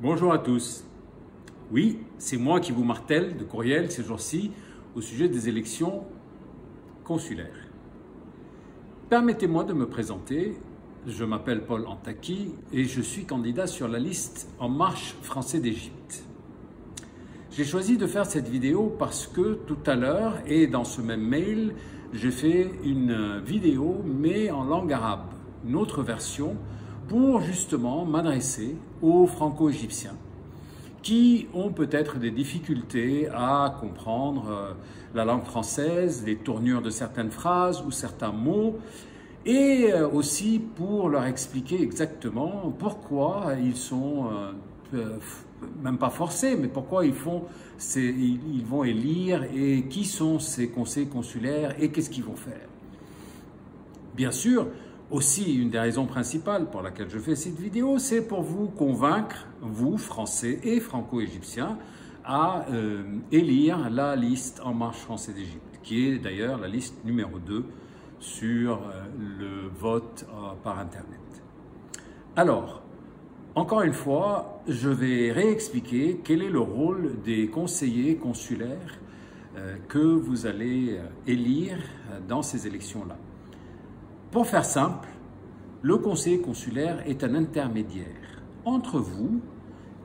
Bonjour à tous. Oui, c'est moi qui vous martèle de courriel ces jours-ci au sujet des élections consulaires. Permettez-moi de me présenter. Je m'appelle Paul Antaki et je suis candidat sur la liste En Marche Français d'Égypte. J'ai choisi de faire cette vidéo parce que tout à l'heure et dans ce même mail, j'ai fait une vidéo mais en langue arabe, une autre version, pour justement m'adresser aux franco-égyptiens qui ont peut-être des difficultés à comprendre la langue française, les tournures de certaines phrases ou certains mots, et aussi pour leur expliquer exactement pourquoi ils sont, même pas forcés, mais pourquoi ils vont élire et qui sont ces conseillers consulaires et qu'est-ce qu'ils vont faire. Bien sûr, aussi, une des raisons principales pour laquelle je fais cette vidéo, c'est pour vous convaincre, vous, Français et Franco-Égyptiens, à élire la liste En Marche Français d'Égypte, qui est d'ailleurs la liste numéro 2 sur le vote par Internet. Alors, encore une fois, je vais réexpliquer quel est le rôle des conseillers consulaires que vous allez élire dans ces élections-là. Pour faire simple, le conseiller consulaire est un intermédiaire entre vous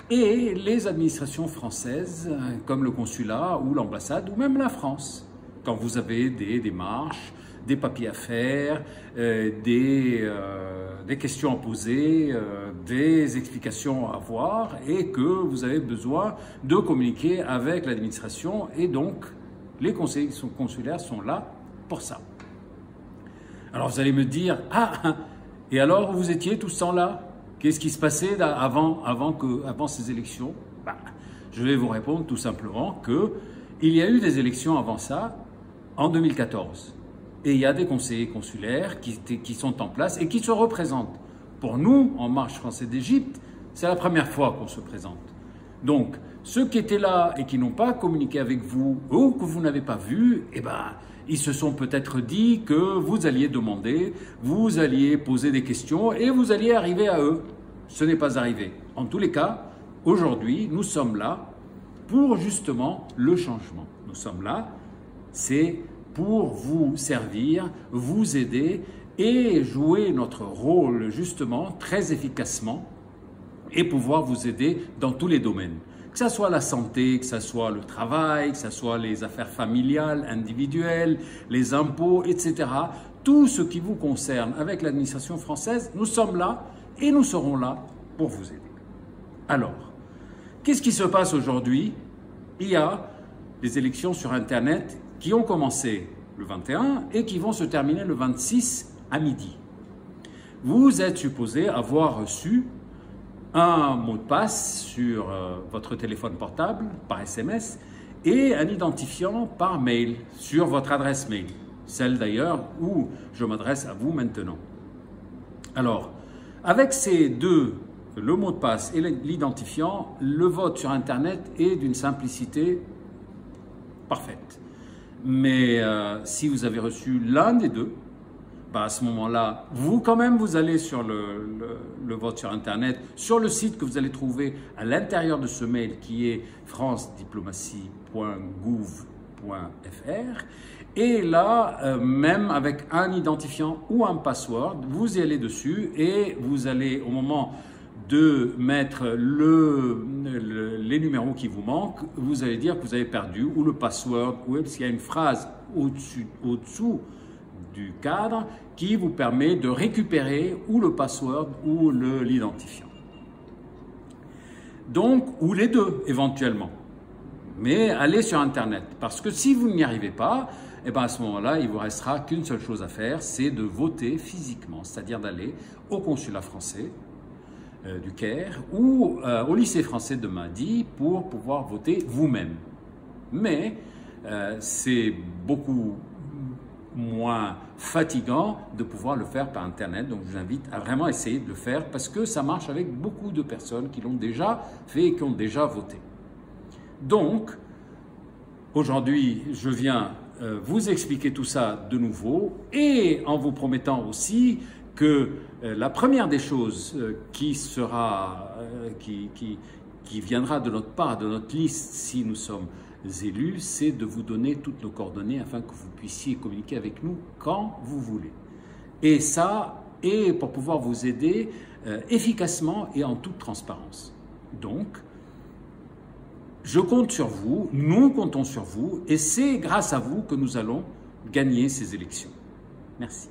et les administrations françaises, comme le consulat ou l'ambassade, ou même la France. Quand vous avez des démarches, des papiers à faire, des questions à poser, des explications à avoir, et que vous avez besoin de communiquer avec l'administration, et donc les conseillers consulaires sont là pour ça. Alors vous allez me dire, et alors vous étiez tout ce temps-là? Qu'est-ce qui se passait avant ces élections? Je vais vous répondre tout simplement qu'il y a eu des élections avant ça, en 2014. Et il y a des conseillers consulaires qui sont en place et qui se représentent. Pour nous, En Marche Français d'Égypte, c'est la première fois qu'on se présente. Donc, ceux qui étaient là et qui n'ont pas communiqué avec vous ou que vous n'avez pas vu, ils se sont peut-être dit que vous alliez demander, vous alliez poser des questions et vous alliez arriver à eux. Ce n'est pas arrivé. En tous les cas, aujourd'hui, nous sommes là pour justement le changement. Nous sommes là, c'est pour vous servir, vous aider et jouer notre rôle justement très efficacement et pouvoir vous aider dans tous les domaines. Que ce soit la santé, que ce soit le travail, que ce soit les affaires familiales, individuelles, les impôts, etc. Tout ce qui vous concerne avec l'administration française, nous sommes là et nous serons là pour vous aider. Alors, qu'est-ce qui se passe aujourd'hui? Il y a des élections sur Internet qui ont commencé le 21 et qui vont se terminer le 26 à midi. Vous êtes supposé avoir reçu un mot de passe sur votre téléphone portable par SMS et un identifiant par mail sur votre adresse mail, celle d'ailleurs où je m'adresse à vous maintenant. Alors, avec ces deux, le mot de passe et l'identifiant, le vote sur Internet est d'une simplicité parfaite. Mais si vous avez reçu l'un des deux, à ce moment-là, vous allez sur le vote sur Internet, sur le site que vous allez trouver à l'intérieur de ce mail qui est francediplomatie.gouv.fr. Et là, même avec un identifiant ou un password, vous y allez dessus et vous allez, au moment de mettre les numéros qui vous manquent, vous allez dire que vous avez perdu ou le password, ou parce qu'il y a une phrase au-dessous du cadre qui vous permet de récupérer ou le password ou l'identifiant. Donc, ou les deux éventuellement. Mais allez sur Internet, parce que si vous n'y arrivez pas, à ce moment-là, il ne vous restera qu'une seule chose à faire, c'est de voter physiquement, c'est-à-dire d'aller au consulat français du Caire ou au lycée français de Mahdi pour pouvoir voter vous-même. Mais c'est beaucoup moins fatigant de pouvoir le faire par Internet. Donc, je vous invite à vraiment essayer de le faire parce que ça marche avec beaucoup de personnes qui l'ont déjà fait et qui ont déjà voté. Donc, aujourd'hui, je viens vous expliquer tout ça de nouveau et en vous promettant aussi que la première des choses qui qui viendra de notre part, de notre liste, si nous sommes élus, c'est de vous donner toutes nos coordonnées afin que vous puissiez communiquer avec nous quand vous voulez. Et ça, et pour pouvoir vous aider efficacement et en toute transparence. Donc, je compte sur vous, nous comptons sur vous, et c'est grâce à vous que nous allons gagner ces élections. Merci.